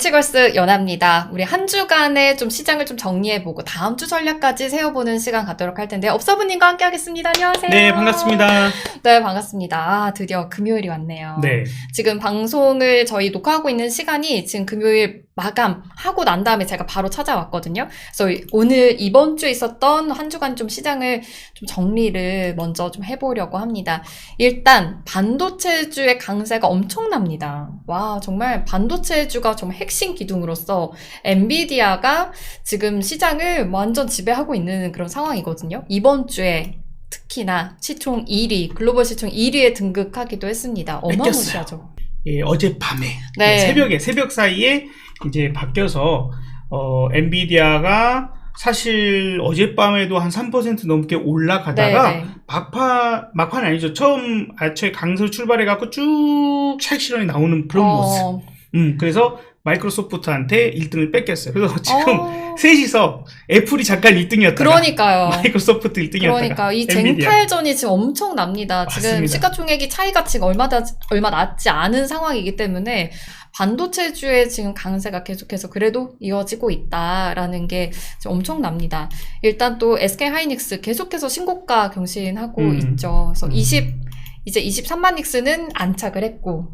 위치걸스 연아입니다. 우리 한 주간의 좀 시장을 좀 정리해보고 다음 주 전략까지 세워보는 시간 갖도록 할 텐데 업서브님과 함께 하겠습니다. 안녕하세요. 네, 반갑습니다. 네, 반갑습니다. 아, 드디어 금요일이 왔네요. 네. 지금 방송을 저희 녹화하고 있는 시간이 지금 금요일 마감하고 난 다음에 제가 바로 찾아왔거든요. 그래서 오늘 이번 주에 있었던 한 주간 좀 시장을 좀 정리를 먼저 좀 해보려고 합니다. 일단 반도체주의 강세가 엄청납니다. 와, 정말 반도체주가 정말 핵심 기둥으로서 엔비디아가 지금 시장을 완전 지배하고 있는 그런 상황이거든요. 이번 주에 특히나 시총 1위, 글로벌 시총 1위에 등극하기도 했습니다. 어마무시하죠. 예, 어젯밤에 네. 새벽 사이에 이제 바뀌어서 엔비디아가 사실 어젯밤에도 한 3% 넘게 올라가다가 네, 네. 막판 아니죠. 처음 아초에 강세로 출발해갖고 쭉 차익 실현이 나오는 그런 모습. 그래서 마이크로소프트한테 1등을 뺏겼어요. 그래서 지금 셋이서 애플이 잠깐 1등이었다가 그러니까요. 마이크로소프트 1등이었다가 그러니까 이 엔비디아. 쟁탈전이 지금 엄청 납니다. 지금 맞습니다. 시가총액이 차이가 지금 얼마 낮지 않은 상황이기 때문에 반도체주의 지금 강세가 계속해서 그래도 이어지고 있다라는 게 지금 엄청납니다. 일단 또 SK 하이닉스 계속해서 신고가 경신하고 있죠. 그래서 이제 23만 닉스는 안착을 했고,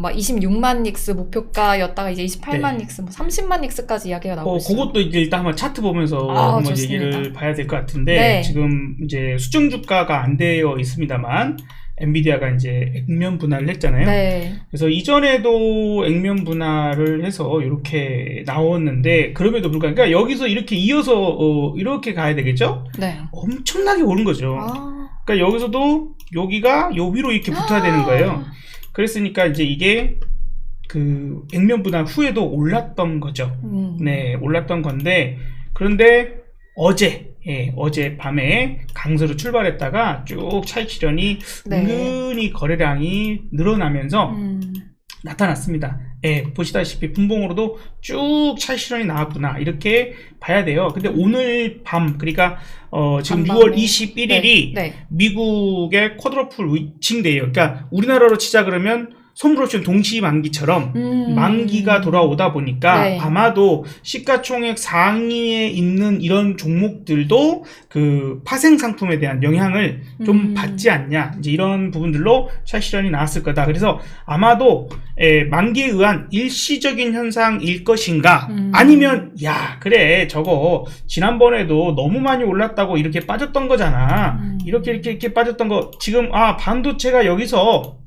막 26만 닉스 목표가였다가 이제 28만 네. 닉스, 뭐 30만 닉스까지 이야기가 나오고 있어요. 그것도 이제 일단 한번 차트 보면서 한번 좋습니다. 얘기를 봐야 될 것 같은데, 네. 지금 이제 수정 주가가 안 되어 있습니다만, 엔비디아가 이제 액면 분할을 했잖아요. 네. 그래서 이전에도 액면 분할을 해서 이렇게 나왔는데, 그럼에도 불구하고, 그러니까 여기서 이렇게 이어서 이렇게 가야 되겠죠? 네. 엄청나게 오른 거죠. 그러니까 여기서도 여기가 요 위로 이렇게 붙어야 되는 거예요. 그랬으니까 이제 이게 그 액면 분할 후에도 올랐던 거죠. 네, 올랐던 건데, 그런데 어제 밤에 강세로 출발했다가 쭉 차익 실현이 은근히 거래량이 늘어나면서 나타났습니다. 예, 보시다시피 분봉으로도 쭉 차익 실현이 나왔구나 이렇게 봐야 돼요. 근데 오늘 밤, 그러니까 지금 6월 21일이 미국의 쿼드러플 위칭데이예요. 그러니까 우리나라로 치자 그러면 선물옵션 동시 만기처럼 만기가 돌아오다 보니까 아마도 시가총액 상위에 있는 이런 종목들도 그 파생 상품에 대한 영향을 좀 받지 않냐, 이제 이런 부분들로 차익 실현이 나왔을 거다. 그래서 아마도 만기에 의한 일시적인 현상일 것인가, 아니면 야 그래 저거 지난번에도 너무 많이 올랐다고 이렇게 빠졌던 거잖아, 이렇게 빠졌던 거 지금 반도체가 여기서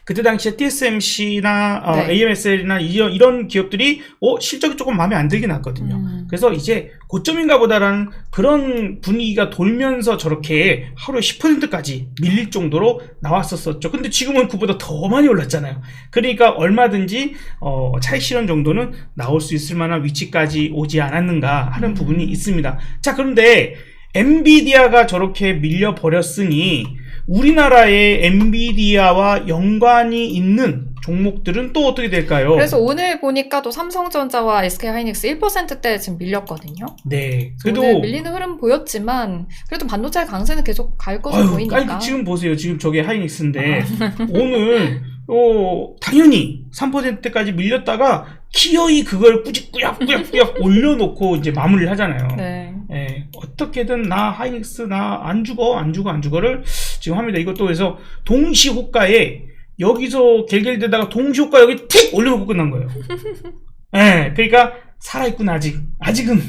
그때 당시에 TSMC나 AMSL이나 이런 기업들이 실적이 조금 마음에 안 들긴 했거든요. 그래서 이제 고점인가 보다라는 그런 분위기가 돌면서 저렇게 하루에 10%까지 밀릴 정도로 나왔었죠. 근데 지금은 그보다 더 많이 올랐잖아요. 그러니까 얼마든지 차익 실현 정도는 나올 수 있을 만한 위치까지 오지 않았는가 하는 부분이 있습니다. 자, 그런데 엔비디아가 저렇게 밀려버렸으니 우리나라의 엔비디아와 연관이 있는 종목들은 또 어떻게 될까요? 그래서 오늘 보니까 또 삼성전자와 SK하이닉스 1%대 지금 밀렸거든요. 네. 그래도 오늘 밀리는 흐름 보였지만 그래도 반도체 강세는 계속 갈 것으로 보이니까. 아니, 지금 보세요. 지금 저게 하이닉스인데 오늘 당연히 3%까지 밀렸다가 기어이 그걸 꾸역꾸역 올려놓고 이제 마무리를 하잖아요. 네. 예, 어떻게든 나 하이닉스 나 안 죽어를 지금 합니다. 이것도 그래서 동시호가에 여기서 갤갤대다가 동시호가 여기 틱 올려놓고 끝난 거예요. 예, 그러니까 살아있구나. 아직은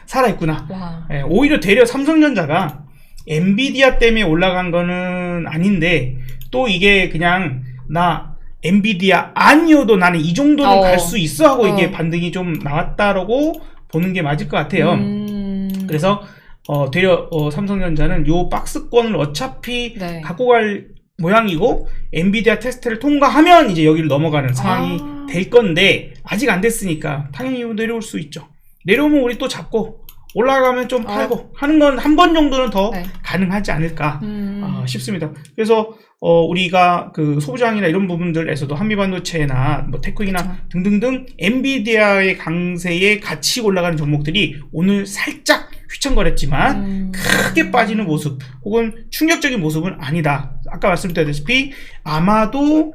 살아있구나. 예, 오히려 되려 삼성전자가 엔비디아 때문에 올라간 거는 아닌데 또 이게 그냥 나 엔비디아 아니어도 나는 이 정도는 갈 수 있어 하고 이게 반등이 좀 나왔다라고 보는 게 맞을 것 같아요. 그래서 되려 삼성전자는 요 박스권을 어차피 갖고 갈 모양이고 엔비디아 테스트를 통과하면 이제 여기를 넘어가는 상황이 될 건데 아직 안 됐으니까 당연히 내려올 수 있죠. 내려오면 우리 또 잡고 올라가면 좀 팔고 하는 건 한 번 정도는 더 가능하지 않을까 싶습니다. 그래서 우리가 그 소부장이나 이런 부분들에서도 한미반도체나 뭐 테크이나 등등등 엔비디아의 강세에 같이 올라가는 종목들이 오늘 살짝 휘청거렸지만 크게 빠지는 모습 혹은 충격적인 모습은 아니다. 아까 말씀드렸다시피 아마도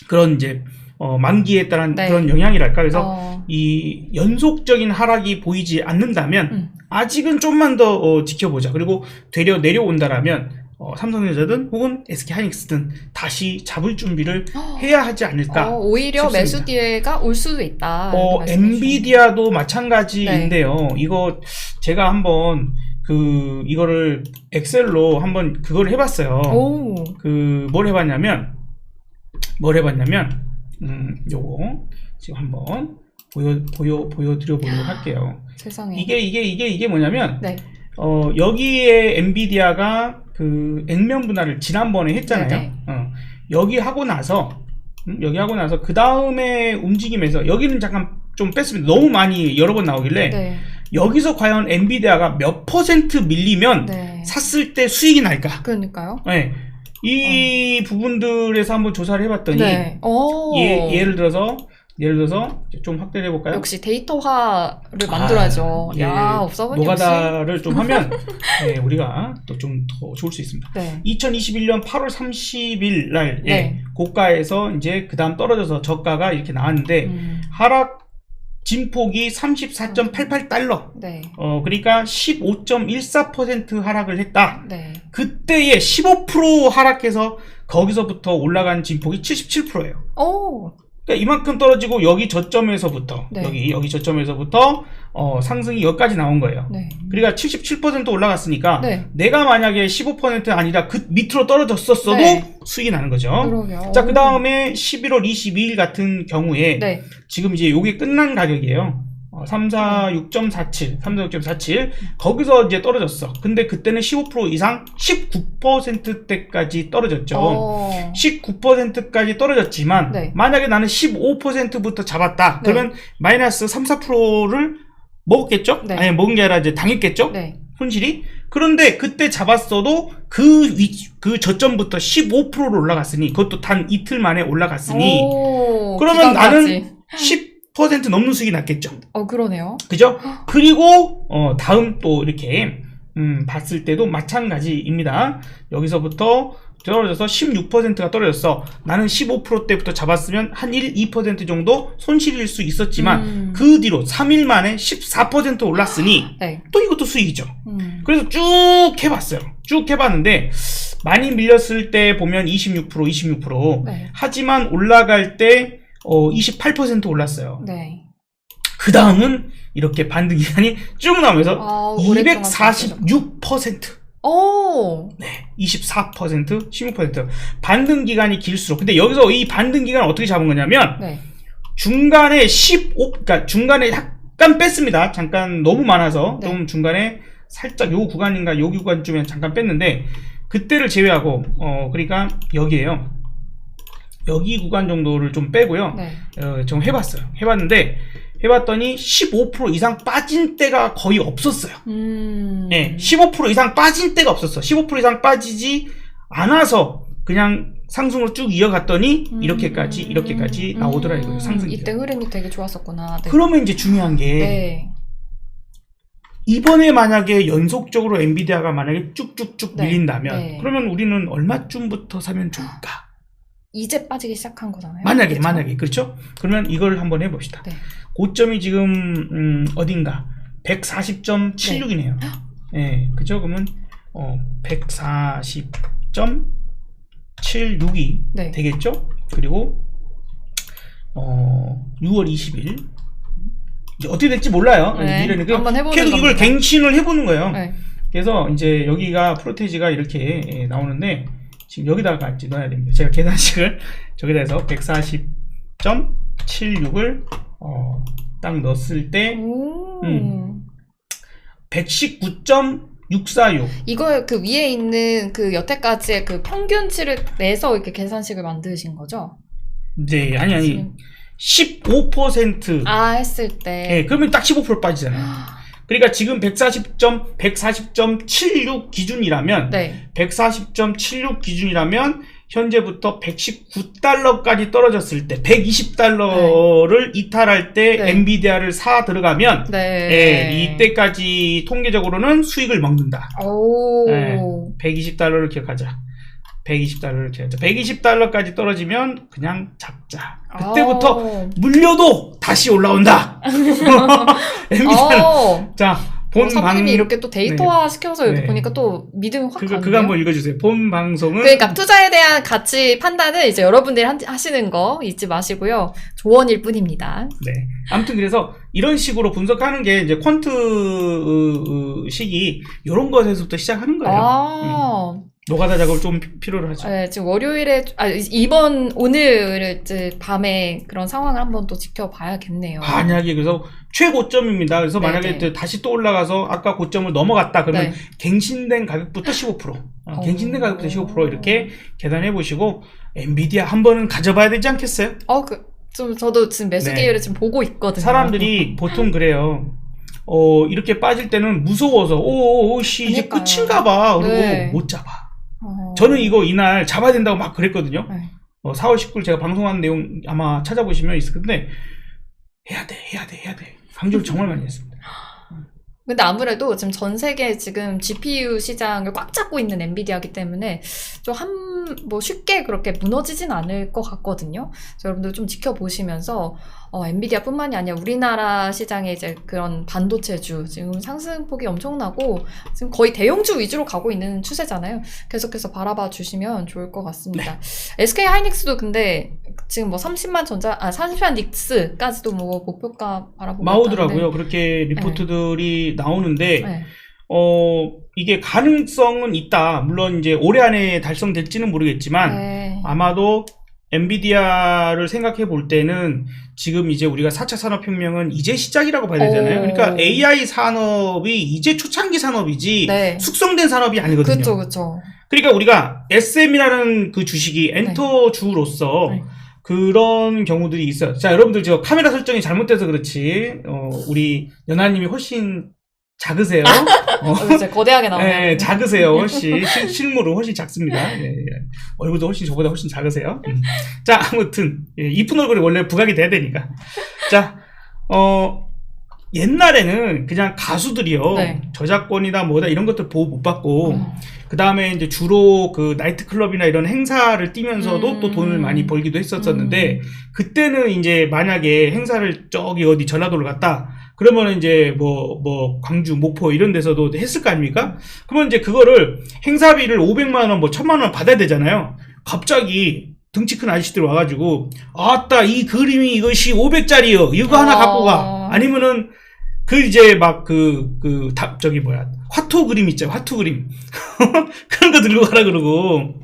그런 이제 만기에 따른 네. 그런 영향이랄까. 그래서 이 연속적인 하락이 보이지 않는다면 아직은 좀만 더 지켜보자. 그리고 되려 내려온다라면 삼성전자든 혹은 SK하이닉스든 다시 잡을 준비를 해야 하지 않을까. 오히려 싶습니다. 매수 기회가 올 수도 있다. 엔비디아도 마찬가지인데요. 네. 이거 제가 한번 이거를 엑셀로 한번 그걸 해봤어요. 뭘 해봤냐면 요거 지금 한번 보여드려보도록 할게요. 세상에. 이게 뭐냐면, 네. 여기에 엔비디아가 그 액면 분할을 지난번에 했잖아요. 여기 하고 나서 그 다음에 움직임에서 여기는 잠깐 좀 뺐습니다. 너무 많이 여러 번 나오길래 네. 여기서 과연 엔비디아가 몇 % 밀리면 네. 샀을 때 수익이 날까? 그러니까요. 네. 이 부분들에서 한번 조사를 해봤더니 네. 예를 들어서 좀 확대를 해볼까요? 역시 데이터화를 만들어야죠. 업사원이 노가다를 좀 하면 네, 우리가 또 좀 더 좋을 수 있습니다. 네. 2021년 8월 30일 날 고가에서 이제 그 다음 떨어져서 저가가 이렇게 나왔는데 하락 진폭이 34.88달러. 네. 그러니까 15.14% 하락을 했다. 네. 그때에 15% 하락해서 거기서부터 올라간 진폭이 77%예요. 그러니까 이만큼 떨어지고 여기 저점에서부터 네. 여기 저점에서부터 상승이 여기까지 나온 거예요. 네. 그러니까 77% 올라갔으니까 네. 내가 만약에 15% 아니라 그 밑으로 떨어졌었어도 네. 수익이 나는 거죠. 그러게요. 자, 그 다음에 11월 22일 같은 경우에 네. 지금 이제 요게 끝난 가격이에요. 346.47 거기서 이제 떨어졌어. 근데 그때는 15% 이상 19%대까지 떨어졌죠. 19%까지 떨어졌지만 네. 만약에 나는 15%부터 잡았다. 그러면 네. 마이너스 3-4%를 먹었겠죠? 네. 아니 먹은 게 아니라 이제 당했겠죠? 네. 손실이. 그런데 그때 잡았어도 그 저점부터 15%로 올라갔으니 그것도 단 이틀 만에 올라갔으니 그러면 나는 10% 넘는 수익이 났겠죠. 그러네요. 그죠? 그리고 다음 또 이렇게 봤을 때도 마찬가지입니다. 여기서부터 떨어져서 16%가 떨어졌어. 나는 15%대부터 잡았으면 한 2% 정도 손실일 수 있었지만 그 뒤로 3일 만에 14% 올랐으니 네. 또 이것도 수익이죠. 그래서 쭉 해봤어요. 쭉 해봤는데 많이 밀렸을 때 보면 26%. 네. 하지만 올라갈 때 28% 올랐어요. 네. 그 다음은 이렇게 반등 기간이 쭉 나오면서 246%. 네, 24%, 16%. 반등 기간이 길수록. 근데 여기서 이 반등 기간을 어떻게 잡은 거냐면, 네. 중간에 그러니까 중간에 약간 뺐습니다. 잠깐 너무 많아서. 네. 좀 중간에 살짝 요 구간인가 요 구간쯤에 잠깐 뺐는데, 그때를 제외하고, 그러니까 여기에요. 여기 구간 정도를 좀 빼고요. 네. 좀 해봤더니 15% 이상 빠진 때가 거의 없었어요. 네, 15% 이상 빠진 때가 없었어. 15% 이상 빠지지 않아서 그냥 상승을 쭉 이어갔더니 이렇게까지 나오더라 이거예요. 상승이. 이때 흐름이 되게 좋았었구나. 네. 그러면 이제 중요한 게 네. 이번에 만약에 연속적으로 엔비디아가 만약에 쭉쭉쭉 네. 밀린다면 네. 그러면 우리는 얼마쯤부터 사면 좋을까? 이제 빠지기 시작한 거잖아요. 만약에 그렇죠? 그러면 이걸 한번 해봅시다. 네. 고점이 지금 어딘가 140.76이네요. 네, 그죠? 그러면 140.76이 네. 되겠죠? 그리고 6월 20일 이제 어떻게 될지 몰라요. 네. 한번 해보는 계속 이걸 겁니다. 갱신을 해보는 거예요. 네. 그래서 이제 여기가 프로테지가 이렇게 나오는데 지금 여기다가 같이 넣어야 됩니다. 제가 계산식을 저기다 해서 140.76을 딱 넣었을 때 119.646. 이걸 그 위에 있는 그 여태까지의 그 평균치를 내서 이렇게 계산식을 만드신 거죠? 네, 아니 15% 했을 때. 네, 그러면 딱 15% 빠지잖아요. 그러니까 지금 140.76 기준이라면 네. 140.76 기준이라면 현재부터 119달러까지 떨어졌을 때 120달러를 네. 이탈할 때 네. 엔비디아를 사 들어가면 네. 이때까지 통계적으로는 수익을 먹는다. 120달러를 기억하자. 120달러를 제한했죠. 120달러까지 떨어지면 그냥 잡자. 그때부터 물려도 다시 올라온다. 엔비디아는 자, 선생님이 이렇게 또 데이터화 시켜서 보니까 또 믿음이 확 가네요. 그거 한번 읽어주세요. 본 방송은 그러니까 투자에 대한 가치 판단은 이제 여러분들이 하시는 거 잊지 마시고요. 조언일 뿐입니다. 네. 아무튼 그래서 이런 식으로 분석하는 게 이제 쿼트 식이 이런 것에서부터 시작하는 거예요. 노가다 작업을 좀 필요로 하죠. 네, 지금 월요일에 오늘 이제 밤에 그런 상황을 한번 또 지켜봐야겠네요. 만약에 그래서 최고점입니다. 그래서 만약에 다시 또 올라가서 아까 고점을 넘어갔다 그러면 갱신된 가격부터 15%, 갱신된 가격부터 15% 이렇게 계산해 보시고 엔비디아 한 번은 가져봐야 되지 않겠어요? 저도 지금 매수 기회를 지금 보고 있거든요. 사람들이 보통 그래요. 이렇게 빠질 때는 무서워서 이제 끝인가 봐. 그리고 못 잡아. 저는 이거 이날 잡아야 된다고 막 그랬거든요. 4월 19일 제가 방송한 내용 아마 찾아보시면 있을 건데 해야 돼. 강조를 정말 많이 했습니다. 근데 아무래도 지금 전 세계 지금 GPU 시장을 꽉 잡고 있는 엔비디아이기 때문에 좀 쉽게 그렇게 무너지진 않을 것 같거든요. 그래서 여러분들 좀 지켜보시면서 엔비디아뿐만이 아니라 우리나라 시장의 이제 그런 반도체주 지금 상승폭이 엄청나고 지금 거의 대형주 위주로 가고 있는 추세잖아요. 계속해서 바라봐 주시면 좋을 것 같습니다. SK 하이닉스도 근데 지금 30만 닉스까지도 목표가 바라보고 나오더라고요. 그렇게 리포트들이 나오는데 이게 가능성은 있다. 물론 이제 올해 안에 달성될지는 모르겠지만 아마도 엔비디아를 생각해 볼 때는 지금 이제 우리가 4차 산업혁명은 이제 시작이라고 봐야 되잖아요. 그러니까 AI 산업이 이제 초창기 산업이지 숙성된 산업이 아니거든요. 그렇죠. 그러니까 우리가 SM이라는 그 주식이 엔터주로서 그런 경우들이 있어요. 자, 여러분들 저 카메라 설정이 잘못돼서 그렇지 우리 연하님이 훨씬 작으세요. 진짜 거대하게 나오네요. 네, 작으세요. 훨씬 실물은 훨씬 작습니다. 얼굴도 훨씬 저보다 훨씬 작으세요. 자, 아무튼 이쁜 얼굴이 원래 부각이 돼야 되니까. 자, 옛날에는 그냥 가수들이요. 저작권이다 뭐다 이런 것들 보호 못 받고 그 다음에 이제 주로 그 나이트클럽이나 이런 행사를 뛰면서도 또 돈을 많이 벌기도 했었는데 그때는 이제 만약에 행사를 저기 어디 전라도를 갔다 그러면 이제 뭐 광주, 목포 이런 데서도 했을 거 아닙니까? 그러면 이제 그거를 행사비를 500만 원, 1000만 원 받아야 되잖아요. 갑자기 등치 큰 아저씨들 와가지고 아따 이 그림이 이것이 500짜리요. 이거 하나 갖고 가. 아니면은 이제 막 화투 그림 있죠. 화투 그림. 그런 거 들고 가라 그러고.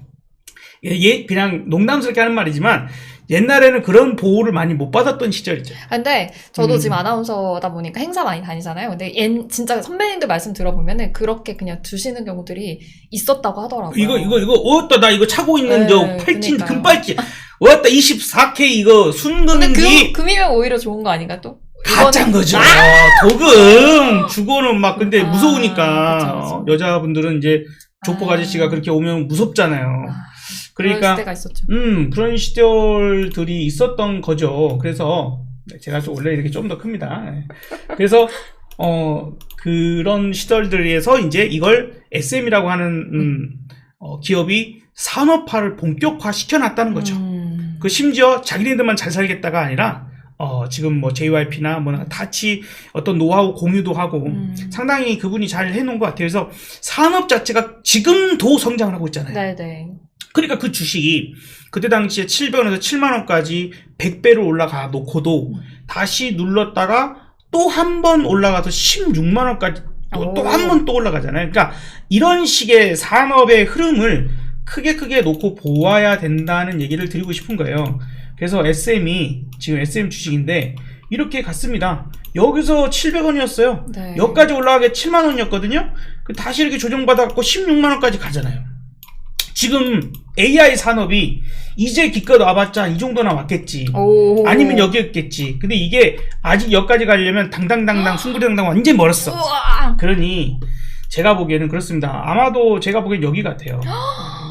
그냥 농담스럽게 하는 말이지만 옛날에는 그런 보호를 많이 못 받았던 시절이죠. 근데 저도 지금 아나운서다 보니까 행사 많이 다니잖아요. 근데 진짜 선배님들 말씀 들어보면은 그렇게 그냥 두시는 경우들이 있었다고 하더라고요. 이거 나 이거 차고 있는 저 팔찌 금팔찌. 왔다 24K 이거 순금기. 근데 금이면 오히려 좋은 거 아닌가 또? 가짜인 거죠. 도금 주고는 막 근데 무서우니까 그쵸. 여자분들은 이제 족복 아저씨가 그렇게 오면 무섭잖아요. 그러니까 시대가 있었죠. 그런 시절들이 있었던 거죠. 그래서 제가 원래 이렇게 좀 더 큽니다. 그래서 그런 시절들에서 이제 이걸 SM이라고 하는 기업이 산업화를 본격화 시켜놨다는 거죠. 그 심지어 자기네들만 잘 살겠다가 아니라 지금 뭐 JYP나 뭐나 같이 어떤 노하우 공유도 하고 상당히 그분이 잘 해놓은 것 같아요. 그래서 산업 자체가 지금도 성장을 하고 있잖아요. 네네. 그러니까 그 주식이 그때 당시에 700원에서 7만원까지 100배로 올라가 놓고도 다시 눌렀다가 또 한 번 올라가서 16만원까지 또 한 번 또 올라가잖아요. 그러니까 이런 식의 산업의 흐름을 크게 놓고 보아야 된다는 얘기를 드리고 싶은 거예요. 그래서 SM이 지금 SM 주식인데 이렇게 갔습니다. 여기서 700원이었어요. 여기까지 올라가게 7만원이었거든요. 다시 이렇게 조정받아갖고 16만원까지 가잖아요. 지금 AI 산업이 이제 기껏 와봤자 이 정도나 왔겠지. 아니면 여기였겠지. 근데 이게 아직 여기까지 가려면 당당당당 숭구리당당 완전히 멀었어. 그러니 제가 보기에는 그렇습니다. 아마도 제가 보기엔 여기 같아요.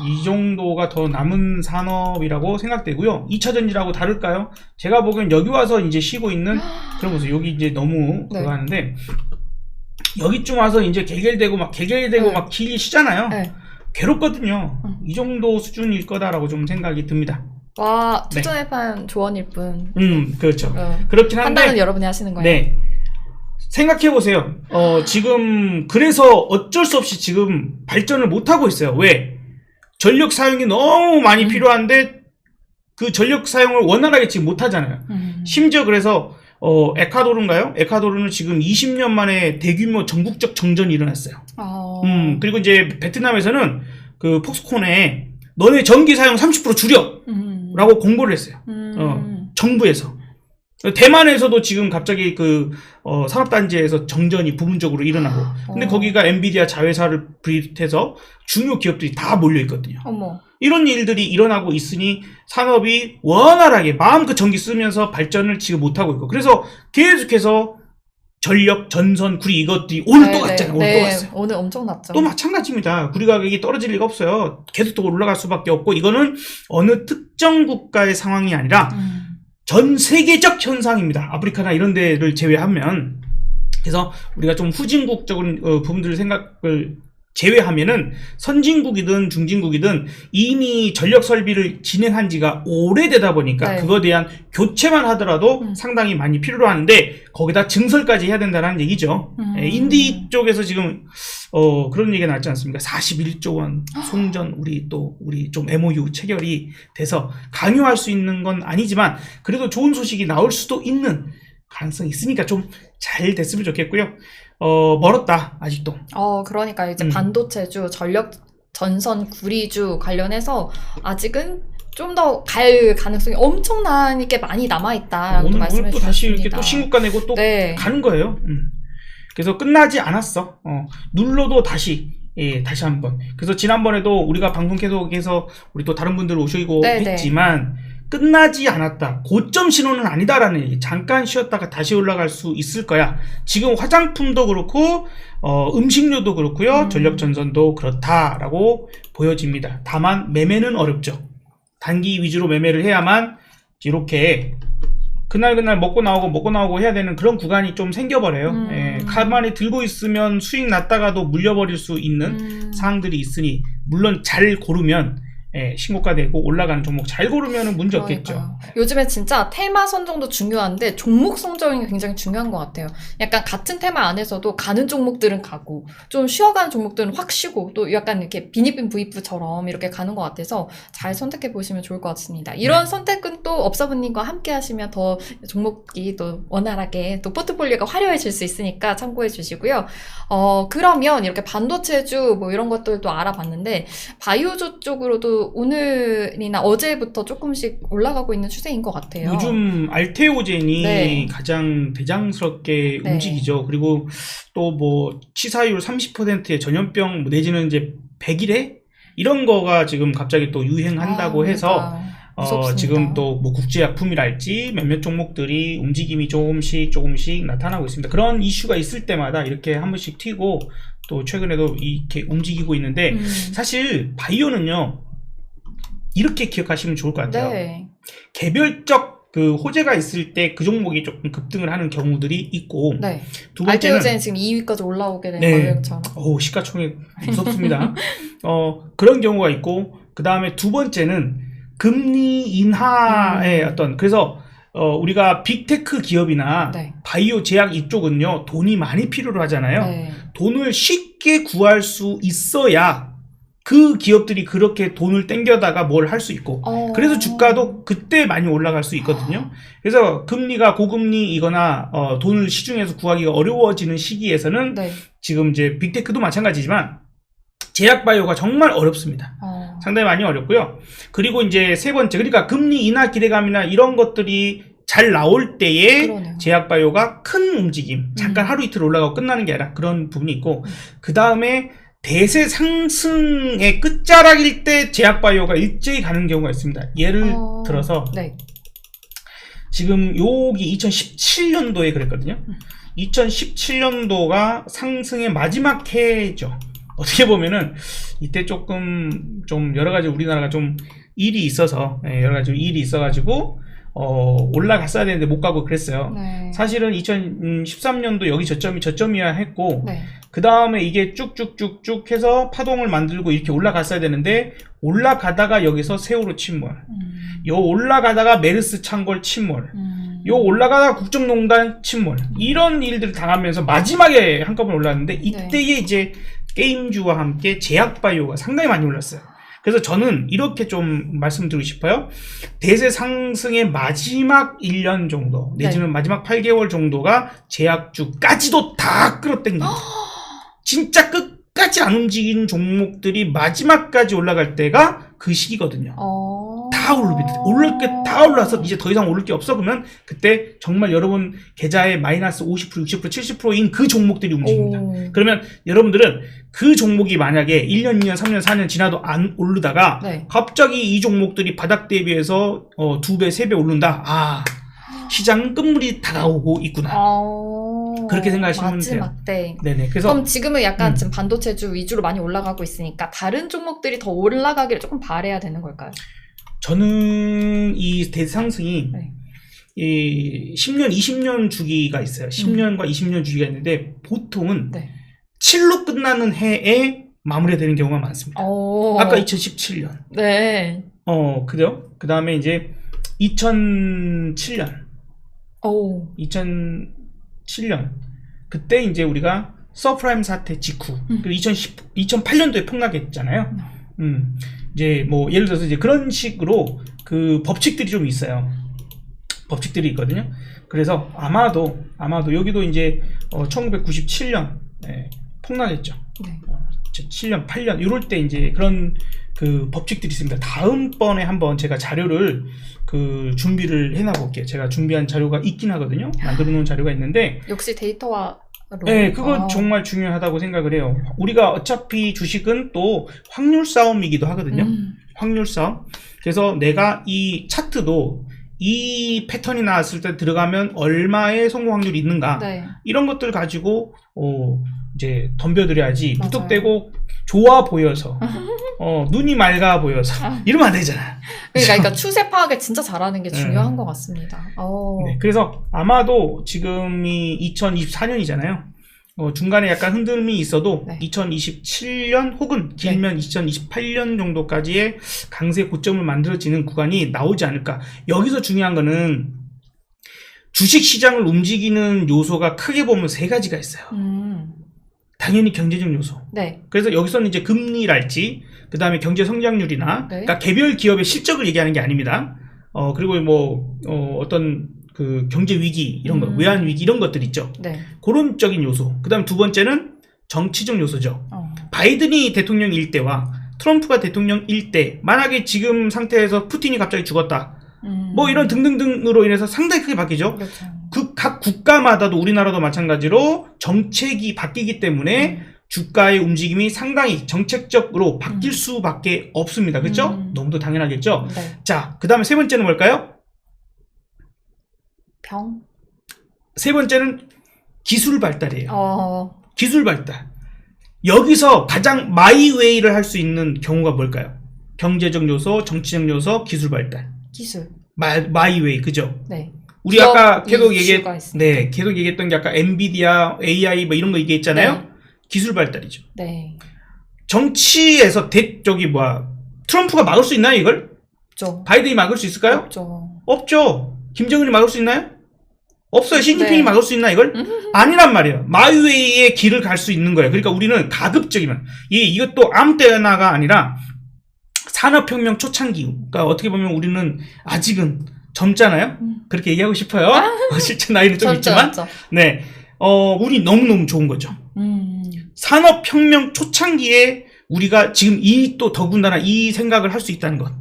이 정도가 더 남은 산업이라고 생각되고요. 2차전지라고 다를까요? 제가 보기엔 여기 와서 이제 쉬고 있는 그런 모습. 여기 이제 너무 그거 하는데 여기쯤 와서 이제 개결되고 막 길이 쉬잖아요. 괴롭거든요. 이 정도 수준일 거다라고 좀 생각이 듭니다. 와, 투자해판 조언일 뿐. 그렇죠. 그렇긴 한데 판단은 여러분이 하시는 거예요. 네. 생각해보세요. 지금 그래서 어쩔 수 없이 지금 발전을 못하고 있어요. 왜? 전력 사용이 너무 많이 필요한데 그 전력 사용을 원활하게 지금 못하잖아요. 심지어 그래서 에콰도르인가요? 에콰도르는 지금 20년 만에 대규모 전국적 정전이 일어났어요. 그리고 이제 베트남에서는 그 폭스콘에 너네 전기 사용 30% 줄여! 라고 공고를 했어요. 정부에서. 대만에서도 지금 갑자기 그 산업단지에서 정전이 부분적으로 일어나고 근데 거기가 엔비디아 자회사를 비롯해서 중요 기업들이 다 몰려있거든요. 어머. 이런 일들이 일어나고 있으니 산업이 원활하게 마음껏 전기 쓰면서 발전을 지금 못하고 있고 그래서 계속해서 전력, 전선, 구리 이것들이 오늘 또 갔잖아요. 오늘 또 갔어요. 오늘 엄청 났죠. 또 마찬가지입니다. 구리 가격이 떨어질 리가 없어요. 계속 또 올라갈 수밖에 없고 이거는 어느 특정 국가의 상황이 아니라 전 세계적 현상입니다. 아프리카나 이런 데를 제외하면. 그래서 우리가 좀 후진국적인 부분들을 생각을 제외하면은 선진국이든 중진국이든 이미 전력 설비를 진행한 지가 오래되다 보니까 그거에 대한 교체만 하더라도 상당히 많이 필요로 하는데 거기다 증설까지 해야 된다는 얘기죠. 인디 쪽에서 지금 그런 얘기가 나왔지 않습니까? 41조 원 송전 우리 좀 MOU 체결이 돼서 강요할 수 있는 건 아니지만 그래도 좋은 소식이 나올 수도 있는 가능성이 있으니까 좀 잘 됐으면 좋겠고요. 멀었다 아직도. 그러니까 이제 반도체주, 전력 전선 구리주 관련해서 아직은 좀 더 갈 가능성이 엄청나게 많이 남아있다라고 말씀해 주셨습니다. 오늘 또 다시 이렇게 또 신고가 내고 또 가는 거예요. 그래서 끝나지 않았어. 눌러도 다시 다시 한번. 그래서 지난번에도 우리가 방송 계속해서 우리 또 다른 분들 오시고 했지만 끝나지 않았다. 고점 신호는 아니다라는 얘기. 잠깐 쉬었다가 다시 올라갈 수 있을 거야. 지금 화장품도 그렇고 음식료도 그렇고요. 전력 전선도 그렇다라고 보여집니다. 다만 매매는 어렵죠. 단기 위주로 매매를 해야만 이렇게 그날 먹고 나오고 해야 되는 그런 구간이 좀 생겨버려요. 가만히 들고 있으면 수익 났다가도 물려버릴 수 있는 사항들이 있으니 물론 잘 고르면 신고가 되고 올라가는 종목 잘 고르면 문제 없겠죠. 요즘에 진짜 테마 선정도 중요한데 종목 선정이 굉장히 중요한 것 같아요. 약간 같은 테마 안에서도 가는 종목들은 가고 좀 쉬어가는 종목들은 확 쉬고 또 약간 이렇게 비니빈 부이프처럼 이렇게 가는 것 같아서 잘 선택해 보시면 좋을 것 같습니다. 이런 선택은 또 업사부님과 함께 하시면 더 종목이 또 원활하게 또 포트폴리오가 화려해질 수 있으니까 참고해 주시고요. 그러면 이렇게 반도체주 뭐 이런 것들도 알아봤는데 바이오주 쪽으로도 오늘이나 어제부터 조금씩 올라가고 있는 추세인 것 같아요. 요즘 알테오젠이 가장 대장스럽게 움직이죠. 그리고 또 뭐 치사율 30%의 전염병 내지는 이제 100일에 이런 거가 지금 갑자기 또 유행한다고 해서 지금 또 뭐 국제약품이랄지 몇몇 종목들이 움직임이 조금씩 나타나고 있습니다. 그런 이슈가 있을 때마다 이렇게 한 번씩 튀고 또 최근에도 이렇게 움직이고 있는데 사실 바이오는요. 이렇게 기억하시면 좋을 것 같아요. 개별적 그 호재가 있을 때 그 종목이 조금 급등을 하는 경우들이 있고 두 번째는 알테오젠 지금 2위까지 올라오게 된 가격처럼. 시가총액 무섭습니다. 그런 경우가 있고 그 다음에 두 번째는 금리 인하의 그래서 우리가 빅테크 기업이나 바이오 제약 이쪽은요 돈이 많이 필요로 하잖아요. 돈을 쉽게 구할 수 있어야 그 기업들이 그렇게 돈을 땡겨다가 뭘 할 수 있고 그래서 주가도 그때 많이 올라갈 수 있거든요. 그래서 금리가 고금리이거나 돈을 시중에서 구하기가 어려워지는 시기에서는 지금 이제 빅테크도 마찬가지지만 제약바이오가 정말 어렵습니다. 상당히 많이 어렵고요. 그리고 이제 세 번째 그러니까 금리 인하 기대감이나 이런 것들이 잘 나올 때에 제약바이오가 큰 움직임 잠깐 하루 이틀 올라가고 끝나는 게 아니라 그런 부분이 있고 그 다음에 대세 상승의 끝자락일 때 제약바이오가 일제히 가는 경우가 있습니다. 예를 들어서 지금 여기 2017년도에 그랬거든요. 2017년도가 상승의 마지막 해죠. 어떻게 보면은 이때 조금 좀 여러 가지 우리나라가 좀 일이 있어서 여러 가지 일이 있어가지고 올라갔어야 되는데 못 가고 그랬어요. 네. 사실은 2013년도 여기 저점이야 했고 네. 그 다음에 이게 쭉쭉쭉쭉 해서 파동을 만들고 이렇게 올라갔어야 되는데 올라가다가 여기서 세월호 침몰, 요 올라가다가 메르스 창궐 침몰, 요 올라가다가 국정농단 침몰, 이런 일들을 당하면서 마지막에 한꺼번에 올랐는데 이때에 이제 게임주와 함께 제약바이오가 상당히 많이 올랐어요. 그래서 저는 이렇게 좀 말씀드리고 싶어요. 대세 상승의 마지막 1년 정도 내지는 마지막 8개월 정도가 제약주까지도 다 끌어당긴 진짜 끝까지 안 움직이는 종목들이 마지막까지 올라갈 때가 그 시기거든요. 다 오를 게 다 올라서 이제 더 이상 오를 게 없어. 그러면 그때 정말 여러분 계좌에 마이너스 50%, 60%, 70%인 그 종목들이 움직입니다. 그러면 여러분들은 그 종목이 만약에 1년, 2년, 3년, 4년 지나도 안 오르다가 갑자기 이 종목들이 바닥 대비해서 2배, 3배 오른다. 아, 시장은 끝물이 다가오고 있구나. 그렇게 생각하시면 돼요. 마지막 때. 네네. 그래서 그럼 지금은 약간 지금 반도체주 위주로 많이 올라가고 있으니까 다른 종목들이 더 올라가기를 조금 바라야 되는 걸까요? 저는 이 대상승이 이 10년, 20년 주기가 있어요. 10년과 20년 주기가 있는데 보통은 7로 끝나는 해에 마무리되는 경우가 많습니다. 아까 2017년. 네. 그래요? 그 다음에 이제 2007년. 2007년. 그때 이제 우리가 서프라임 사태 직후. 그리고 2008년도에 폭락했잖아요. 이제 뭐 예를 들어서 이제 그런 식으로 그 법칙들이 좀 있어요. 법칙들이 있거든요. 그래서 아마도 여기도 이제 1997년 폭락했죠. 7년, 8년 이럴 때 이제 그런 그 법칙들이 있습니다. 다음번에 한번 제가 자료를 그 준비를 해놔 볼게요. 제가 준비한 자료가 있긴 하거든요. 만들어 놓은 자료가 있는데 역시 데이터와 네, 그거 정말 중요하다고 생각을 해요. 우리가 어차피 주식은 또 확률 싸움이기도 하거든요. 확률 싸움. 그래서 내가 이 차트도 이 패턴이 나왔을 때 들어가면 얼마의 성공 확률이 있는가 이런 것들 가지고 이제 덤벼들여야지. 무턱대고 좋아 보여서 눈이 맑아 보여서 이러면 안 되잖아. 그러니까 추세 파악을 진짜 잘하는 게 중요한 것 같습니다. 네, 그래서 아마도 지금이 2024년이잖아요. 중간에 약간 흔들림이 있어도 2027년 혹은 길면 2028년 정도까지의 강세 고점을 만들어지는 구간이 나오지 않을까. 여기서 중요한 거는 주식시장을 움직이는 요소가 크게 보면 세 가지가 있어요. 당연히 경제적 요소. 그래서 여기서는 이제 금리랄지, 그 다음에 경제 성장률이나, 그러니까 개별 기업의 실적을 얘기하는 게 아닙니다. 그리고 뭐, 어떤 그 경제 위기, 이런 거, 외환 위기, 이런 것들 있죠. 그런 적인 요소. 그 다음 두 번째는 정치적 요소죠. 바이든이 대통령일 때와 트럼프가 대통령일 때, 만약에 지금 상태에서 푸틴이 갑자기 죽었다. 뭐 이런 등등등으로 인해서 상당히 크게 바뀌죠. 각 국가마다도 우리나라도 마찬가지로 정책이 바뀌기 때문에 주가의 움직임이 상당히 정책적으로 바뀔 수밖에 없습니다. 그렇죠? 너무도 당연하겠죠? 자, 그 다음에 세 번째는 뭘까요? 세 번째는 기술 발달이에요. 기술 발달. 여기서 가장 마이웨이를 할 수 있는 경우가 뭘까요? 경제적 요소, 정치적 요소, 기술 발달. 기술. 마이웨이, 그죠? 우리 아까 계속 계속 얘기했던 게 아까 엔비디아, AI 뭐 이런 거 얘기했잖아요. 기술 발달이죠. 정치에서 트럼프가 막을 수 있나요, 이걸? 없죠. 바이든이 막을 수 있을까요? 없죠. 김정은이 막을 수 있나요? 없어요. 시진핑이 막을 수 있나, 이걸? 아니란 말이에요. 마이웨이의 길을 갈 수 있는 거예요. 그러니까 우리는 가급적이면, 이것도 아무 때나가 아니라 산업혁명 초창기. 그러니까 어떻게 보면 우리는 아직은 젊잖아요? 그렇게 얘기하고 싶어요. 실제 나이는 좀 있지만. 네. 우리 너무너무 좋은 거죠. 산업혁명 초창기에 우리가 지금 또 더군다나 이 생각을 할 수 있다는 것.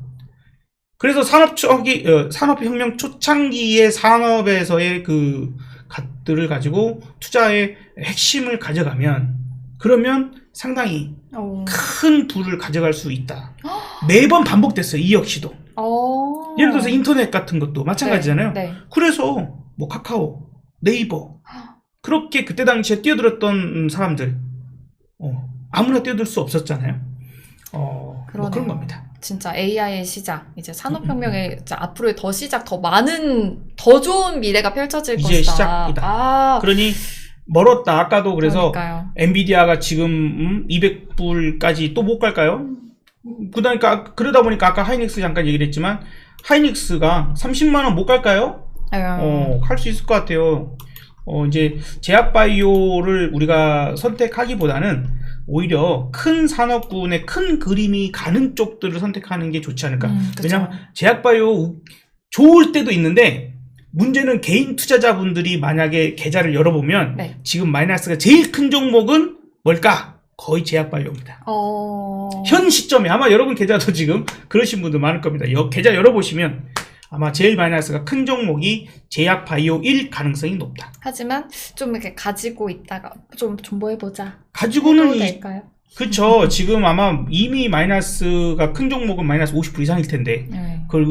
그래서 산업혁명 초창기의 산업에서의 그 갓들을 가지고 투자의 핵심을 가져가면, 그러면 상당히 큰 부를 가져갈 수 있다. 매번 반복됐어요. 이 역시도. 예를 들어서 인터넷 같은 것도 마찬가지잖아요. 그래서 뭐 카카오, 네이버 그렇게 그때 당시에 뛰어들었던 사람들 아무나 뛰어들 수 없었잖아요. 뭐 그런 겁니다. 진짜 AI의 시작, 이제 산업혁명의 이제 앞으로의 더 시작, 더 많은, 더 좋은 미래가 펼쳐질 이제 것이다. 시작이다. 그러니 멀었다. 아까도 그래서 그러니까요. 엔비디아가 지금 200불까지 또 못 갈까요? 그러니까 그러다 보니까 아까 하이닉스 잠깐 얘기를 했지만 하이닉스가 30만 원 못 갈까요? 갈 수 있을 것 같아요. 이제 제약바이오를 우리가 선택하기보다는 오히려 큰 산업군의 큰 그림이 가는 쪽들을 선택하는 게 좋지 않을까. 왜냐면 제약바이오 좋을 때도 있는데 문제는 개인 투자자분들이 만약에 계좌를 열어보면 네. 지금 마이너스가 제일 큰 종목은 뭘까? 거의 제약바이오입니다. 현 시점에 아마 여러분 계좌도 지금 그러신 분들 많을 겁니다. 계좌 열어보시면 아마 제일 마이너스가 큰 종목이 제약바이오일 가능성이 높다. 하지만 좀 이렇게 가지고 있다가 좀 존버해보자. 가지고는 될까요? 그쵸. 지금 아마 이미 마이너스가 큰 종목은 마이너스 50% 이상일 텐데 그걸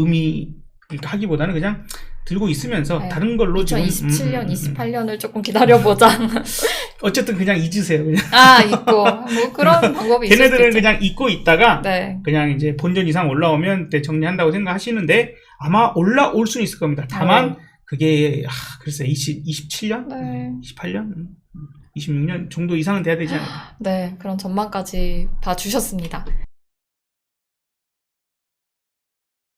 하기보다는 그냥 들고 있으면서 다른 걸로 2027년, 28년을 조금 기다려보자. 어쨌든 그냥 잊으세요. 그냥. 잊고. 뭐 그런 방법이 있을 걔네들은 수도 있죠. 그냥 잊고 있다가 네. 그냥 이제 본전 이상 올라오면 그때 정리한다고 생각하시는데 아마 올라올 수는 있을 겁니다. 다만 그게 글쎄 27년? 네. 28년? 26년 정도 이상은 돼야 되지 않을까? 네, 그런 전망까지 봐주셨습니다.